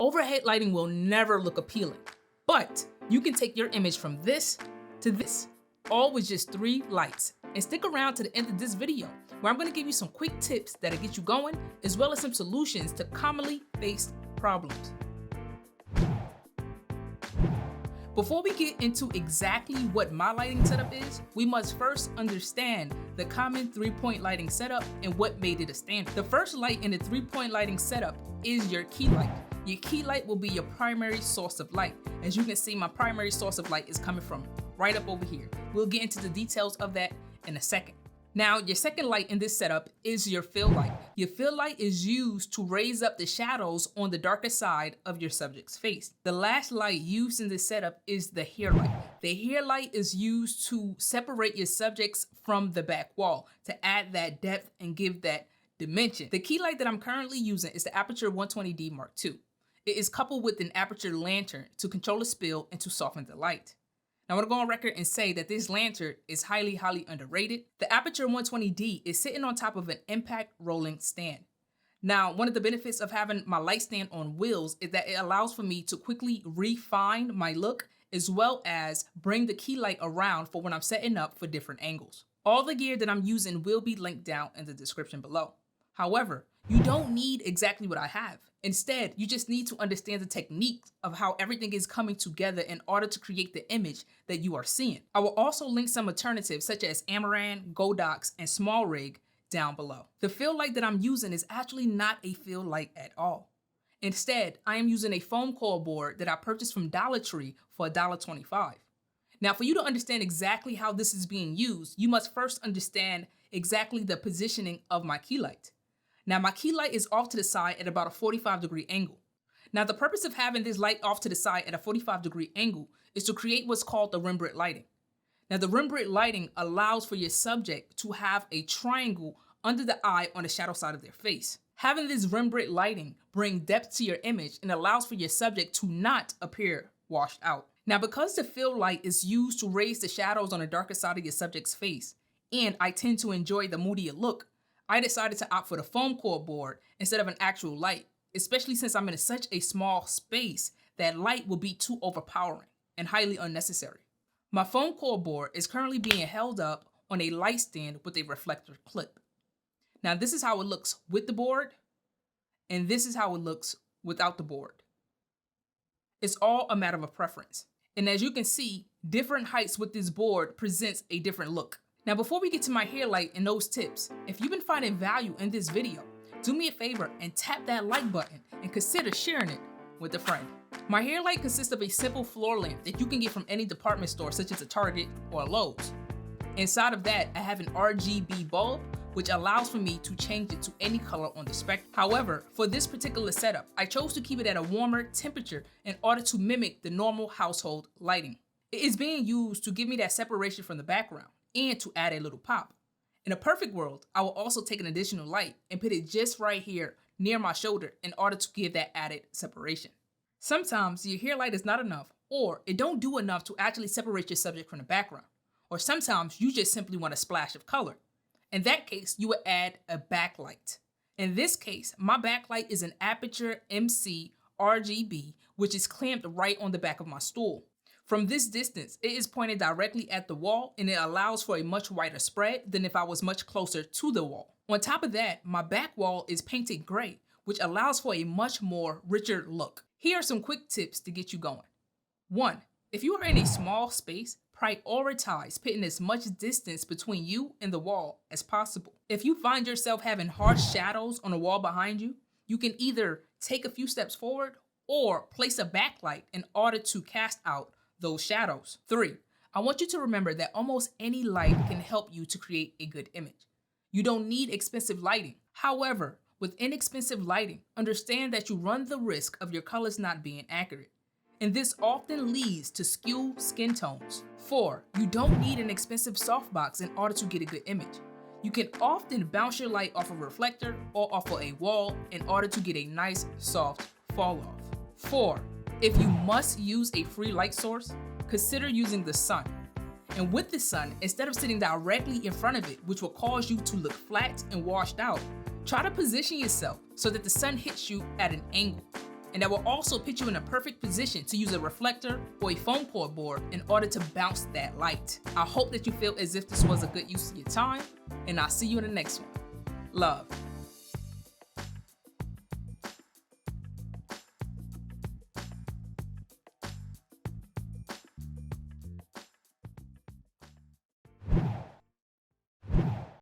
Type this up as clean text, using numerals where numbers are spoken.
Overhead lighting will never look appealing, but you can take your image from this to this, all with just 3 lights. And stick around to the end of this video, where I'm gonna give you some quick tips that'll get you going, as well as some solutions to commonly faced problems. Before we get into exactly what my lighting setup is, we must first understand the common 3-point lighting setup and what made it a standard. The first light in the 3-point lighting setup is your key light. Your key light will be your primary source of light. As you can see, my primary source of light is coming from right up over here. We'll get into the details of that in a second. Now, your second light in this setup is your fill light. Your fill light is used to raise up the shadows on the darker side of your subject's face. The last light used in this setup is the hair light. The hair light is used to separate your subjects from the back wall, to add that depth and give that dimension. The key light that I'm currently using is the Aperture 120D Mark II. It is coupled with an aperture lantern to control the spill and to soften the light. Now, I'm gonna go on record and say that this lantern is highly underrated. The Aperture 120D is sitting on top of an impact rolling stand. Now, one of the benefits of having my light stand on wheels is that it allows for me to quickly refine my look, as well as bring the key light around for when I'm setting up for different angles. All the gear that I'm using will be linked down in the description below. However, you don't need exactly what I have. Instead, you just need to understand the techniques of how everything is coming together in order to create the image that you are seeing. I will also link some alternatives such as Amaran, Godox, and Small Rig down below. The fill light that I'm using is actually not a fill light at all. Instead, I am using a foam core board that I purchased from Dollar Tree for $1.25. Now, for you to understand exactly how this is being used, you must first understand exactly the positioning of my key light. Now, my key light is off to the side at about a 45-degree angle. Now, the purpose of having this light off to the side at a 45-degree angle is to create what's called the Rembrandt lighting. Now, the Rembrandt lighting allows for your subject to have a triangle under the eye on the shadow side of their face. Having this Rembrandt lighting brings depth to your image and allows for your subject to not appear washed out. Now, because the fill light is used to raise the shadows on the darker side of your subject's face, and I tend to enjoy the moodier look, I decided to opt for the foam core board instead of an actual light, especially since I'm in such a small space that light will be too overpowering and highly unnecessary. My foam core board is currently being held up on a light stand with a reflector clip. Now, this is how it looks with the board, and this is how it looks without the board. It's all a matter of preference. And as you can see, different heights with this board presents a different look. Now, before we get to my hair light and those tips, if you've been finding value in this video, do me a favor and tap that like button and consider sharing it with a friend. My hair light consists of a simple floor lamp that you can get from any department store such as a Target or a Lowe's. Inside of that, I have an RGB bulb, which allows for me to change it to any color on the spectrum. However, for this particular setup, I chose to keep it at a warmer temperature in order to mimic the normal household lighting. It is being used to give me that separation from the background and to add a little pop. In a perfect world, I will also take an additional light and put it just right here near my shoulder in order to give that added separation. Sometimes your hair light is not enough, or it don't do enough to actually separate your subject from the background. Or sometimes you just simply want a splash of color. In that case, you would add a backlight. In this case, my backlight is an Aperture MC RGB, which is clamped right on the back of my stool. From this distance, it is pointed directly at the wall, and it allows for a much wider spread than if I was much closer to the wall. On top of that, my back wall is painted gray, which allows for a much more richer look. Here are some quick tips to get you going. 1. If you are in a small space, prioritize putting as much distance between you and the wall as possible. If you find yourself having harsh shadows on the wall behind you, you can either take a few steps forward or place a backlight in order to cast out those shadows. 3. I want you to remember that almost any light can help you to create a good image. You don't need expensive lighting. However, with inexpensive lighting, understand that you run the risk of your colors not being accurate. And this often leads to skewed skin tones. 4. You don't need an expensive softbox in order to get a good image. You can often bounce your light off a reflector or off of a wall in order to get a nice soft fall off. 4. If you must use a free light source, consider using the sun. And with the sun, instead of sitting directly in front of it, which will cause you to look flat and washed out, try to position yourself so that the sun hits you at an angle. and that will also put you in a perfect position to use a reflector or a foam core board in order to bounce that light. I hope that you feel as if this was a good use of your time, and I'll see you in the next one. Love.